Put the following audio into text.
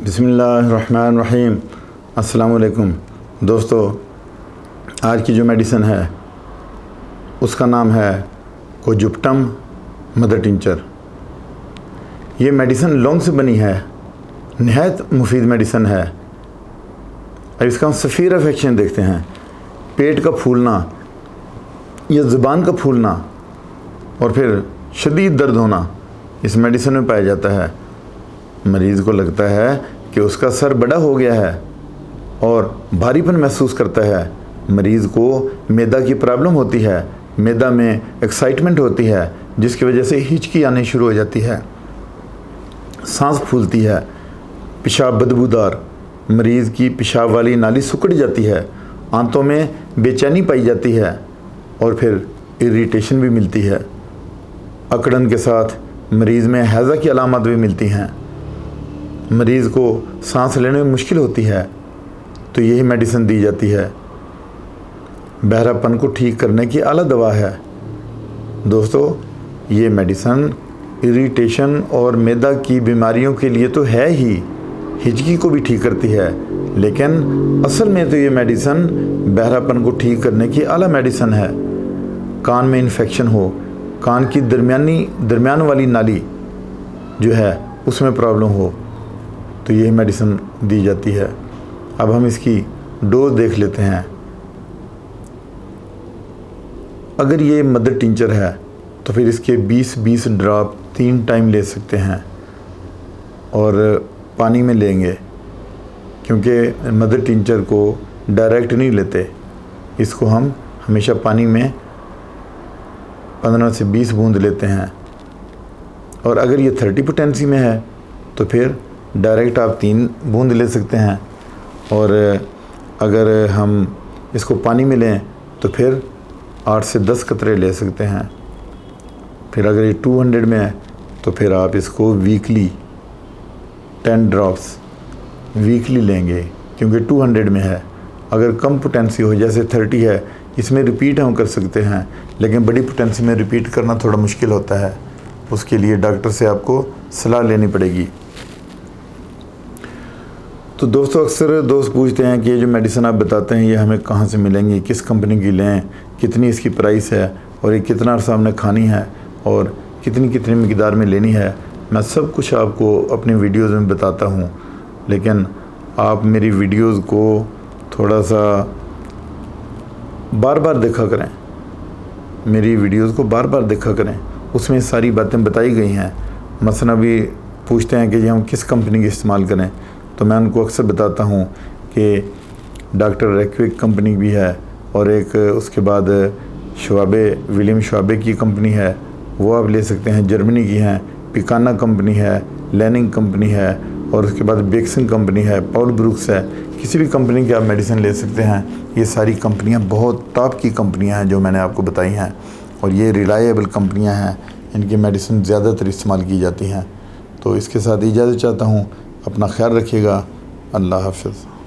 बिस्मिल्लाहिर्रहमानिर्रहीम। अस्सलामु अलैकुम दोस्तों, आज की जो मेडिसिन है उसका नाम है कोजुप्टम मदर टिंचर। ये मेडिसिन लौंग से बनी है, नहायत मुफीद मेडिसिन है। अब इसका हम सफ़ीर इफेक्शन देखते हैं। पेट का फूलना या ज़ुबान का फूलना और फिर शदीद दर्द होना इस मेडिसिन में पाया जाता है। मरीज़ को लगता है कि उसका सर बड़ा हो गया है और भारीपन महसूस करता है। मरीज़ को मैदा की प्रॉब्लम होती है, मैदा में एक्साइटमेंट होती है जिसकी वजह से हिचकी आनी शुरू हो जाती है, सांस फूलती है, पेशाब बदबूदार, मरीज़ की पेशाब वाली नाली सिकुड़ जाती है, आंतों में बेचैनी पाई जाती है और फिर इरिटेशन भी मिलती है। अकड़न के साथ मरीज़ में हैज़ा की अलामत भी मिलती हैं। मरीज़ को सांस लेने में मुश्किल होती है तो यही मेडिसिन दी जाती है। बहरापन को ठीक करने की आला दवा है। दोस्तों, ये मेडिसिन इरिटेशन और मैदा की बीमारियों के लिए तो है ही, हिचकी को भी ठीक करती है, लेकिन असल में तो ये मेडिसिन बहरापन को ठीक करने की आला मेडिसिन है। कान में इन्फेक्शन हो, कान की दरमियान वाली नाली जो है उसमें प्रॉब्लम हो तो यही मेडिसिन दी जाती है। अब हम इसकी डोज देख लेते हैं। अगर ये मदर टिंचर है तो फिर इसके 20-20 ड्रॉप 3 टाइम ले सकते हैं और पानी में लेंगे, क्योंकि मदर टिंचर को डायरेक्ट नहीं लेते। इसको हम हमेशा पानी में 15 से 20 बूंद लेते हैं। और अगर ये 30 पोटेंसी में है तो फिर डायरेक्ट आप 3 बूंद ले सकते हैं, और अगर हम इसको पानी में लें तो फिर 8 से 10 कतरे ले सकते हैं। फिर अगर ये 200 में है तो फिर आप इसको वीकली 10 ड्रॉप्स वीकली लेंगे, क्योंकि 200 में है। अगर कम पोटेंसी हो जैसे 30 है, इसमें रिपीट हम कर सकते हैं, लेकिन बड़ी पोटेंसी में रिपीट करना थोड़ा मुश्किल होता है। उसके लिए डॉक्टर से आपको सलाह लेनी पड़ेगी। तो दोस्तों, अक्सर दोस्त पूछते हैं कि ये जो मेडिसिन आप बताते हैं ये हमें कहाँ से मिलेंगी, किस कंपनी की लें, कितनी इसकी प्राइस है और ये कितना अर्सा हमने खानी है और कितनी कितनी मिकदार में लेनी है। मैं सब कुछ आपको अपनी वीडियोस में बताता हूँ, लेकिन आप मेरी वीडियोस को थोड़ा सा बार बार देखा करें। मेरी वीडियोस को बार बार देखा करें, उसमें सारी बातें बताई गई हैं। मसलन भी पूछते हैं कि ये हम किस कंपनी की इस्तेमाल करें, तो मैं उनको अक्सर बताता हूँ कि डॉक्टर रेक्विक कंपनी भी है और एक उसके बाद विलियम श्वाबे की कंपनी है, वो आप ले सकते हैं। जर्मनी की हैं, पिकाना कंपनी है, लेनिंग कंपनी है, और उसके बाद बेक्सन कंपनी है, पॉल ब्रुक्स है। किसी भी कंपनी की आप मेडिसिन ले सकते हैं। ये सारी कंपनियाँ बहुत टॉप की कंपनियाँ हैं जो मैंने आपको बताई हैं, और ये रिलायबल कंपनियाँ हैं। इनकी मेडिसिन ज़्यादातर इस्तेमाल की जाती हैं। तो इसके साथ इजाज़त चाहता हूँ। अपना ख्याल रखिएगा। अल्लाह हाफ़िज़।